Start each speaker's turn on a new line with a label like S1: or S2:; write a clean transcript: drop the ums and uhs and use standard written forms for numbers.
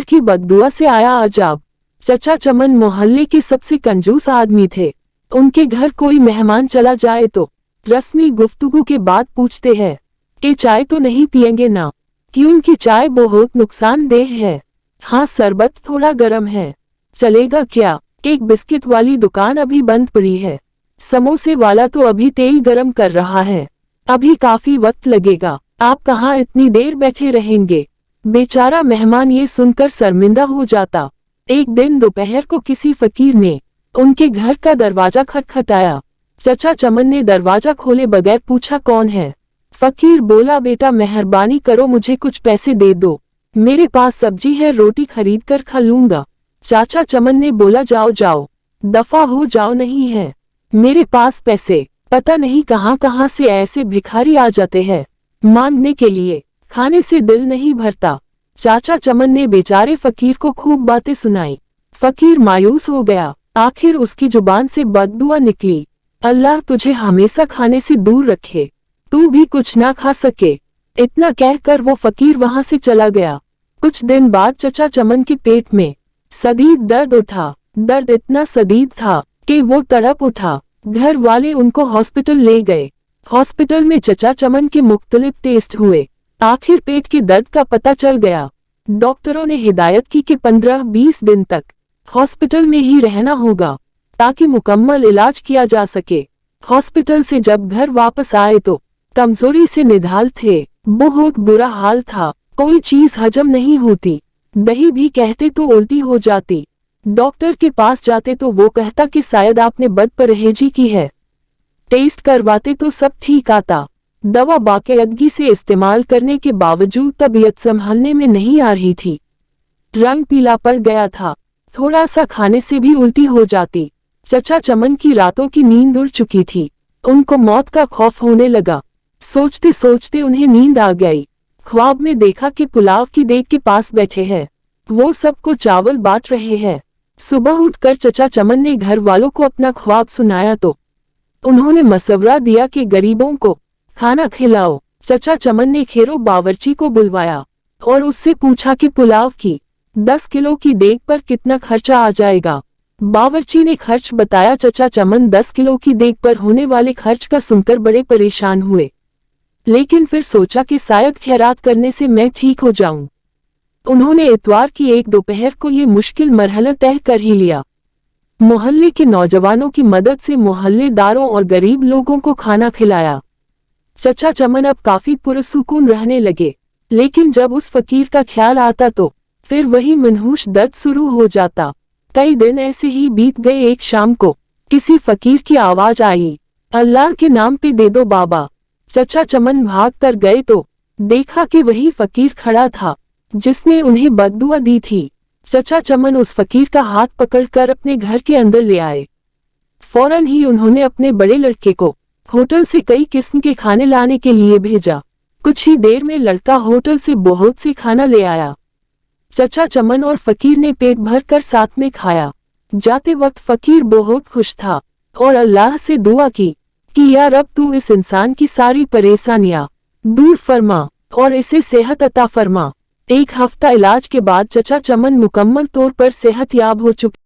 S1: फकीर की बददुआ से आया अजाब। चचा चमन मोहल्ले के सबसे कंजूस आदमी थे। उनके घर कोई मेहमान चला जाए तो रस्मी गुफ्तगू के बाद पूछते हैं कि चाय तो नहीं पिएंगे ना, कि उनकी चाय बहुत नुकसानदेह है। हाँ, शरबत थोड़ा गर्म है, चलेगा क्या? एक बिस्किट वाली दुकान अभी बंद पड़ी है, समोसे वाला तो अभी तेल गरम कर रहा है, अभी काफी वक्त लगेगा, आप कहाँ इतनी देर बैठे रहेंगे? बेचारा मेहमान ये सुनकर शर्मिंदा हो जाता। एक दिन दोपहर को किसी फकीर ने उनके घर का दरवाजा खटखटाया। चचा चमन ने दरवाजा खोले बगैर पूछा, कौन है? फकीर बोला, बेटा मेहरबानी करो, मुझे कुछ पैसे दे दो, मेरे पास सब्जी है, रोटी खरीद कर खा लूंगा। चाचा चमन ने बोला, जाओ जाओ, दफा हो जाओ, नहीं है मेरे पास पैसे। पता नहीं कहाँ कहाँ से ऐसे भिखारी आ जाते हैं मांगने के लिए, खाने से दिल नहीं भरता। चाचा चमन ने बेचारे फकीर को खूब बातें सुनाई। फकीर मायूस हो गया। आखिर उसकी जुबान से बददुआ निकली, अल्लाह तुझे हमेशा खाने से दूर रखे, तू भी कुछ ना खा सके। इतना कहकर वो फकीर वहां से चला गया। कुछ दिन बाद चचा चमन के पेट में शदीद दर्द उठा। दर्द इतना शदीद था कि वो तड़प उठा। घर वाले उनको हॉस्पिटल ले गए। हॉस्पिटल में चचा चमन के मुख्तलिफ टेस्ट हुए। आखिर पेट के दर्द का पता चल गया। डॉक्टरों ने हिदायत की कि 15-20 दिन तक हॉस्पिटल में ही रहना होगा ताकि मुकम्मल इलाज किया जा सके। हॉस्पिटल से जब घर वापस आए तो कमजोरी से निढाल थे। बहुत बुरा हाल था, कोई चीज हजम नहीं होती, दही भी कहते तो उल्टी हो जाती। डॉक्टर के पास जाते तो वो कहता कि शायद आपने बदपरहेजी की है। टेस्ट करवाते तो सब ठीक आता। दवा बाकायदगी से इस्तेमाल करने के बावजूद तबीयत संभलने में नहीं आ रही थी। रंग पीला पड़ गया था, थोड़ा सा खाने से भी उल्टी हो जाती। चचा चमन की रातों की नींद उड़ चुकी थी। उनको मौत का खौफ होने लगा। सोचते सोचते उन्हें नींद आ गई। ख्वाब में देखा कि पुलाव की देग के पास बैठे हैं, वो सबको चावल बांट रहे हैं। सुबह उठकर चचा चमन ने घर वालों को अपना ख्वाब सुनाया तो उन्होंने मशवरा दिया कि गरीबों को खाना खिलाओ। चचा चमन ने खेरो बावर्ची को बुलवाया और उससे पूछा कि पुलाव की 10 किलो की देग पर कितना खर्चा आ जाएगा। बावर्ची ने खर्च बताया। चचा चमन 10 किलो की देग पर होने वाले खर्च का सुनकर बड़े परेशान हुए, लेकिन फिर सोचा कि शायद खैरात करने से मैं ठीक हो जाऊं। उन्होंने इतवार की एक दोपहर को ये मुश्किल मरहला तय कर ही लिया। मोहल्ले के नौजवानों की मदद से मोहल्लेदारों और गरीब लोगों को खाना खिलाया। चचा चमन अब काफी पुरसुकून रहने लगे, लेकिन जब उस फकीर का ख्याल आता तो फिर वही मनहूस दर्द शुरू हो जाता। कई दिन ऐसे ही बीत गए। एक शाम को किसी फकीर की आवाज आई, अल्लाह के नाम पे दे दो बाबा। चचा चमन भाग कर गए तो देखा कि वही फकीर खड़ा था जिसने उन्हें बददुआ दी थी। चचा चमन उस फकीर का हाथ पकड़कर अपने घर के अंदर ले आए। फौरन ही उन्होंने अपने बड़े लड़के को होटल से कई किस्म के खाने लाने के लिए भेजा। कुछ ही देर में लड़का होटल से बहुत सी खाना ले आया। चचा चमन और फकीर ने पेट भर कर साथ में खाया। जाते वक्त फकीर बहुत खुश था और अल्लाह से दुआ की कि या रब तू इस इंसान की सारी परेशानियां दूर फरमा और इसे सेहत अता फरमा। एक हफ्ता इलाज के बाद चचा चमन मुकम्मल तौर पर सेहतयाब हो चुके।